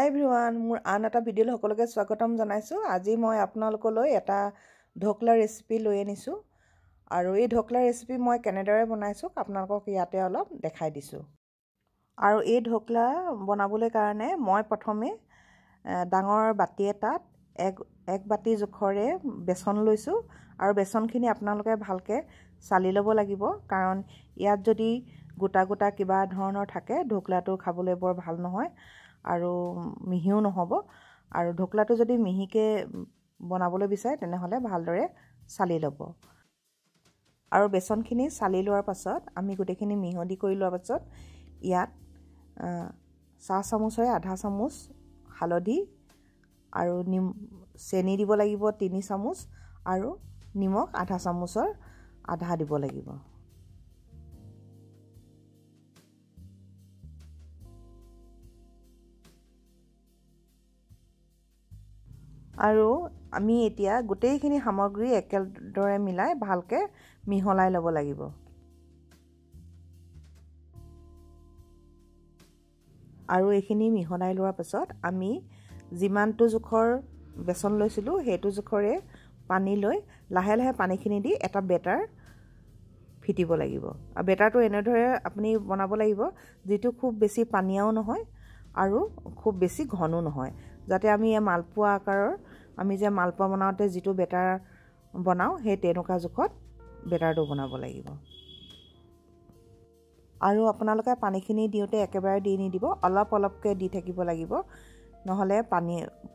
হাই everyone, মোৰ আন এটা ভিডিঅ'লৈ সকলোকে স্বাগতম জনাইছোঁ। আজি মই আপোনালোকলৈ এটা ঢোকলা ৰেচিপি লৈ আনিছোঁ আৰু এই ঢোকলা ৰেচিপি মই কেনেদৰে বনাইছোঁ আপোনালোকক ইয়াতে অলপ দেখাই দিছোঁ। আৰু এই ঢোকলা বনাবলৈ কাৰণে মই প্ৰথমে ডাঙৰ বাতি এটাত এক বাতি জোখৰে বেচন লৈছোঁ আৰু বেচনখিনি আপোনালোকে ভালকৈ চালি ল'ব লাগিব, কাৰণ ইয়াত যদি গোটা গোটা কিবা ধৰণৰ থাকে ঢোকলাটো খাবলৈ বৰ ভাল নহয় আৰু মিহিও নহ'ব। আৰু ঢোকলাটো যদি মিহিকৈ বনাবলৈ বিচাৰে তেনেহ'লে ভালদৰে চালি ল'ব। আৰু বেচনখিনি চালি লোৱাৰ পাছত আমি গোটেইখিনি মিহলি কৰি লোৱাৰ পাছত ইয়াত চাহ চামুচৰে আধা চামুচ হালধি আৰু চেনি দিব লাগিব 3 চামুচ আৰু নিমখ আধা চামুচৰ আধা দিব লাগিব। আৰু আমি এতিয়া গোটেইখিনি সামগ্ৰী একেদৰে মিলাই ভালকৈ মিহলাই ল'ব লাগিব। আৰু এইখিনি মিহলাই লোৱাৰ পাছত আমি যিমানটো জোখৰ বেচন লৈছিলোঁ সেইটো জোখৰে পানী লৈ লাহে লাহে পানীখিনি দি এটা বেটাৰ ফিটিব লাগিব। আৰু বেটাৰটো এনেদৰে আপুনি বনাব লাগিব যিটো খুব বেছি পানীয়াও নহয় আৰু খুব বেছি ঘনো নহয়, যাতে আমি এই মালপোৱা আকাৰৰ আমি যে মালপোৱা বনাওঁতে যিটো বেটাৰ বনাওঁ সেই তেনেকুৱা জোখত বেটাৰটো বনাব লাগিব। আৰু আপোনালোকে পানীখিনি দিওঁতে একেবাৰে দি নিদিব, অলপ অলপকৈ দি থাকিব লাগিব, নহ'লে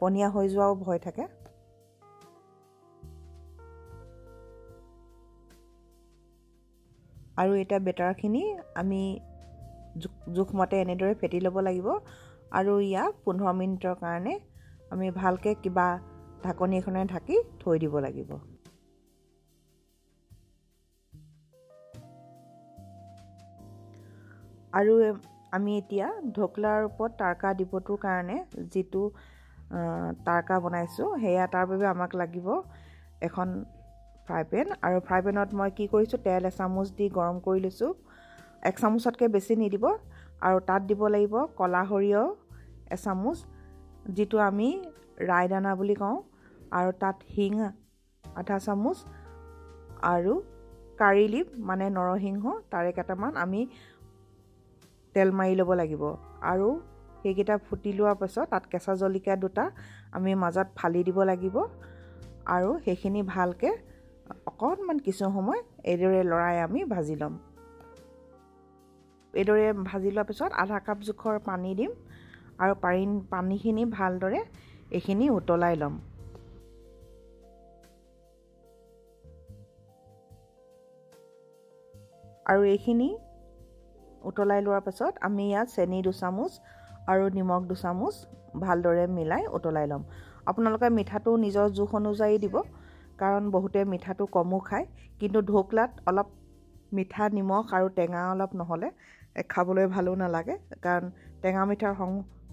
পনীয়া হৈ যোৱাও ভয় থাকে। আৰু এতিয়া বেটাৰখিনি আমি জোখমতে এনেদৰে ফেটি ল'ব লাগিব আৰু ইয়াক 15 মিনিটৰ কাৰণে আমি ভালকৈ কিবা ঢাকনি এখনেৰে ঢাকি থৈ দিব লাগিব। আৰু আমি এতিয়া ঢোকলাৰ ওপৰত তাৰকা দিবটোৰ কাৰণে যিটো তাৰকা বনাইছোঁ সেয়া তাৰ বাবে আমাক লাগিব এখন ফ্ৰাই পেন। আৰু ফ্ৰাই পেনত মই কি কৰিছোঁ, তেল এচামুচ দি গৰম কৰি লৈছোঁ। 1 চামুচতকৈ বেছি নিদিব। আৰু তাত দিব লাগিব ক'লা সৰিয়হ এচামুচ, যিটো আমি ৰাই দানা বুলি কওঁ, আৰু তাত হিং আধা চামুচ আৰু কাৰী লিভ মানে নৰসিংহ তাৰে কেইটামান আমি তেল মাৰি ল'ব লাগিব। আৰু সেইকেইটা ফুটি লোৱাৰ পাছত তাত কেঁচা জলকীয়া 2টা আমি মাজত ফালি দিব লাগিব আৰু সেইখিনি ভালকৈ অকণমান কিছু সময় এইদৰে লৰাই আমি ভাজি ল'ম। এইদৰে ভাজি লোৱাৰ পিছত আধা কাপ জোখৰ পানী দিম আৰু পানীখিনি ভালদৰে এইখিনি উতলাই ল'ম। আৰু এইখিনি উতলাই লোৱাৰ পাছত আমি ইয়াত চেনি 2 চামুচ আৰু নিমখ 2 চামুচ ভালদৰে মিলাই উতলাই ল'ম। আপোনালোকে মিঠাটো নিজৰ জোখ অনুযায়ী দিব, কাৰণ বহুতে মিঠাটো কমো খায়, কিন্তু ঢোকলাত অলপ মিঠা নিমখ আৰু টেঙা অলপ নহ'লে খাবলৈ ভালো নালাগে, কাৰণ টেঙা মিঠাৰ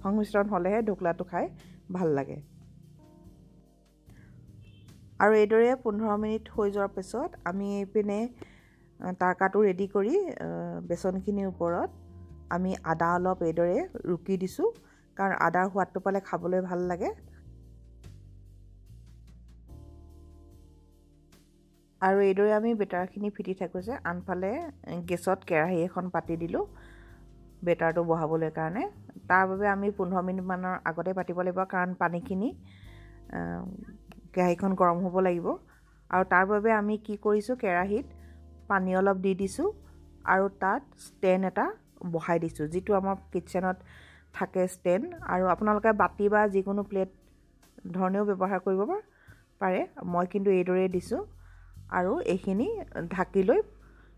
সংমিশ্ৰণ হ'লেহে ঢোকলাটো খাই ভাল লাগে। আৰু এইদৰে 15 মিনিট হৈ যোৱাৰ পিছত আমি এইপিনে তাৰকাটো ৰেডি কৰি বেচনখিনিৰ ওপৰত আমি আদা অলপ এইদৰে ৰুকি দিছোঁ, কাৰণ আদাৰ সোৱাদটো পালে খাবলৈ ভাল লাগে। আৰু এইদৰে আমি বেটাৰখিনি ফিটি থাকোঁ যে আনফালে গেছত কেৰাহী এখন পাতি দিলোঁ বেটাৰটো বহাবলৈ কাৰণে। তাৰ বাবে আমি 15 মিনিটমানৰ আগতে পাতিব লাগিব, কাৰণ পানীখিনি কেৰাহীখন গৰম হ'ব লাগিব। আৰু তাৰ বাবে আমি কি কৰিছোঁ, কেৰাহীত পানী অলপ দি দিছোঁ আৰু তাত ষ্টেণ্ড এটা বহাই দিছোঁ, যিটো আমাৰ কিটচেনত থাকে ষ্টেণ্ড। আৰু আপোনালোকে বাতি বা যিকোনো প্লেট ধৰণেও ব্যৱহাৰ কৰিব পাৰে, মই কিন্তু এইদৰে দিছোঁ। আৰু এইখিনি ঢাকি লৈ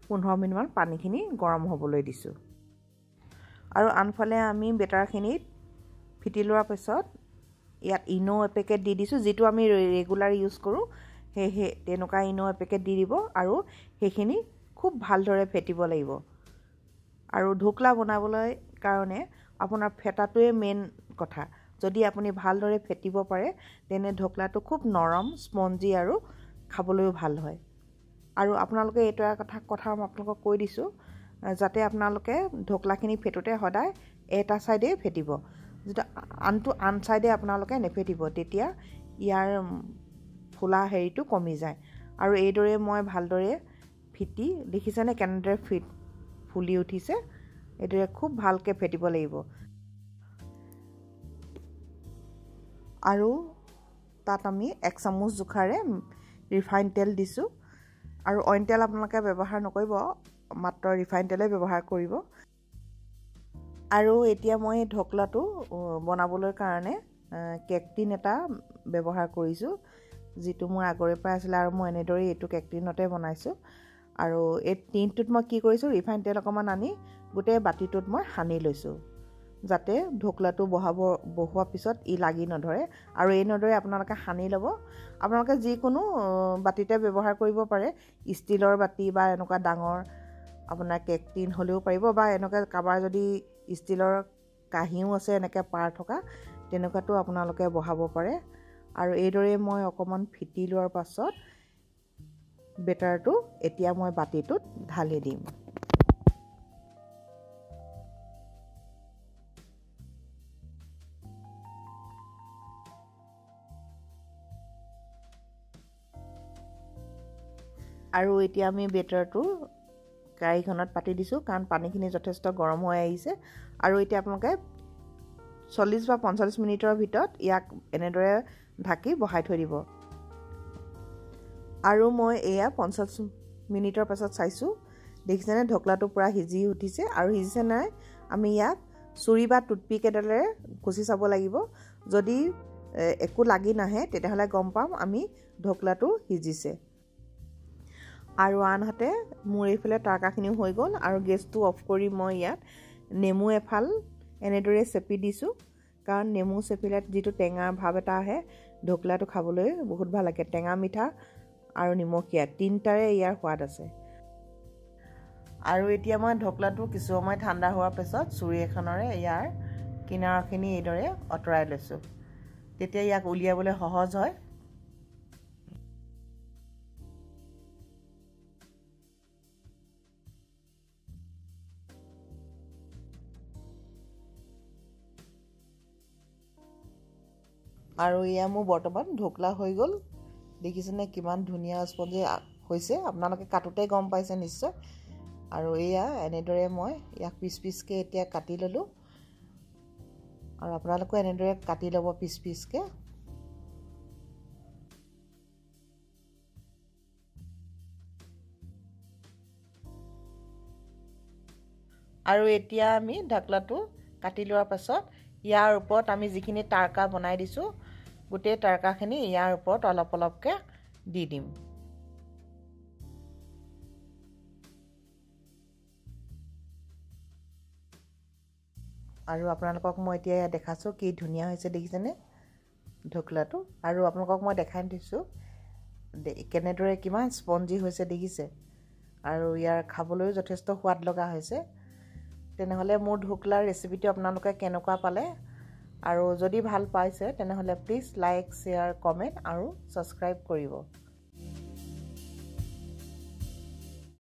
15 মিনিটমান পানীখিনি গৰম হ'বলৈ দিছোঁ। আৰু আনফালে আমি বেটাৰখিনিত ফিটি লোৱাৰ পাছত ইয়াত ইন' এপেকেট দি দিছোঁ, যিটো আমি ৰেগুলাৰ ইউজ কৰোঁ, সেয়েহে তেনেকুৱা ইন' এপেকেট দি দিব আৰু সেইখিনি খুব ভালদৰে ফেটিব লাগিব। আৰু ঢোকলা বনাবলৈ কাৰণে আপোনাৰ ফেটাটোৱে মেইন কথা। যদি আপুনি ভালদৰে ফেটিব পাৰে তেনে ঢোকলাটো খুব নৰম, স্পঞ্জি আৰু খাবলৈও ভাল হয়। আৰু আপোনালোকে এইটো কথা মই আপোনালোকক কৈ দিছোঁ, যাতে আপোনালোকে ঢোকলাখিনি ফেটোতে সদায় এটা ছাইডেই ফেটিব। যেটা আন সাইডে আপোনালোকে নেফেটিব, তেতিয়া ইয়াৰ ফুলা হেৰিটো কমি যায়। আৰু এইদৰে মই ভালদৰে ফিটি দেখিছেনে কেনেদৰে ফুলি উঠিছে। এইদৰে খুব ভালকৈ ফেটিব লাগিব। আৰু তাত আমি 1 চামুচ জোখাৰে ৰিফাইন তেল দিছোঁ। আৰু অইন তেল আপোনালোকে ব্যৱহাৰ নকৰিব, মাত্ৰ ৰিফাইন তেলেই ব্যৱহাৰ কৰিব। আৰু এতিয়া মই ঢকলাটো বনাবলৈ কাৰণে কেক টিন এটা ব্যৱহাৰ কৰিছোঁ, যিটো মোৰ আগৰে পৰা আছিলে আৰু মই এনেদৰেই এইটো কেক টিনতে বনাইছোঁ। আৰু এই টিনটোত মই কি কৰিছোঁ, ৰিফাইন তেল অকণমান আনি গোটেই বাতিটোত মই সানি লৈছোঁ, যাতে ঢকলাটো বহোৱাৰ পিছত ই লাগি নধৰে। আৰু এনেদৰে আপোনালোকে সানি ল'ব। আপোনালোকে যিকোনো বাতিতে ব্যৱহাৰ কৰিব পাৰে, ষ্টিলৰ বাতি বা এনেকুৱা ডাঙৰ আপোনাৰ কেক টিন হ'লেও পাৰিব, বা এনেকুৱা কাৰোবাৰ যদি ষ্টিলৰ কাঁহীও আছে এনেকৈ পাৰ থকা, তেনেকুৱাটো আপোনালোকে বহাব পাৰে। আৰু এইদৰে মই অকণমান ফিটি লোৱাৰ পাছত বেটাৰটো এতিয়া মই বাতিটোত ঢালি দিম। আৰু এতিয়া আমি বেটাৰটো কেৰাহীখনত পাতি দিছোঁ, কাৰণ পানীখিনি যথেষ্ট গৰম হৈ আহিছে। আৰু এতিয়া আপোনালোকে 40 বা 45 মিনিটৰ ভিতৰত ইয়াক এনেদৰে ঢাকি বহাই থৈ দিব। আৰু মই এয়া 50 মিনিটৰ পাছত চাইছোঁ, দেখিছেনে ঢকলাটো পূৰা সিজি উঠিছে। আৰু সিজিছে নাই আমি ইয়াক চুৰি বা টুথপিক এডালেৰে খুচি চাব লাগিব। যদি একো লাগি নাহে তেতিয়াহ'লে গম পাম আমি ঢকলাটো সিজিছে। আৰু আনহাতে মোৰ এইফালে তাৰকাখিনিও হৈ গ'ল। আৰু গেছটো অফ কৰি মই ইয়াত নেমু এফাল এনেদৰে চেপি দিছোঁ, কাৰণ নেমু চেপিলে যিটো টেঙা ভাৱ এটা আহে, ঢকলাটো খাবলৈ বহুত ভাল লাগে। টেঙা, মিঠা আৰু নিমখীয়া তিনিটাৰে ইয়াৰ সোৱাদ আছে। আৰু এতিয়া মই ঢকলাটো কিছু সময় ঠাণ্ডা হোৱাৰ পিছত চুৰি এখনেৰে ইয়াৰ কিনাৰখিনি এইদৰে আঁতৰাই লৈছোঁ, তেতিয়া ইয়াক উলিয়াবলৈ সহজ হয়। আৰু এয়া মোৰ বৰ্তমান ঢকলা হৈ গ'ল। দেখিছেনে কিমান ধুনীয়া স্পঞ্জি হৈছে, আপোনালোকে কাটোতে গম পাইছে নিশ্চয়। আৰু এয়া এনেদৰে মই ইয়াক পিচ পিচকৈ এতিয়া কাটি ল'লোঁ। আৰু আপোনালোকেও এনেদৰে কাটি ল'ব পিচ পিচকৈ। আৰু এতিয়া আমি ঢকলাটো কাটি লোৱাৰ পাছত ইয়াৰ ওপৰত আমি যিখিনি তাৰকা বনাই দিছোঁ, গোটেই তাৰকাখিনি ইয়াৰ ওপৰত অলপ অলপকৈ দি দিম। আৰু আপোনালোকক মই এতিয়া দেখাইছোঁ কি ধুনীয়া হৈছে, দেখিছেনে ঢকলাটো। আৰু আপোনালোকক মই দেখাই দিছোঁ কেনেদৰে কিমান স্পঞ্জি হৈছে, দেখিছে। আৰু ইয়াৰ খাবলৈও যথেষ্ট সোৱাদ লগা হৈছে। তেনেহ'লে মোৰ ঢকলাৰ ৰেচিপিটো আপোনালোকে কেনেকুৱা পালে? আৰু যদি ভাল পাইছে তেনেহ'লে প্লিজ লাইক, শ্বেয়াৰ, কমেণ্ট আৰু ছাবস্ক্ৰাইব কৰিব।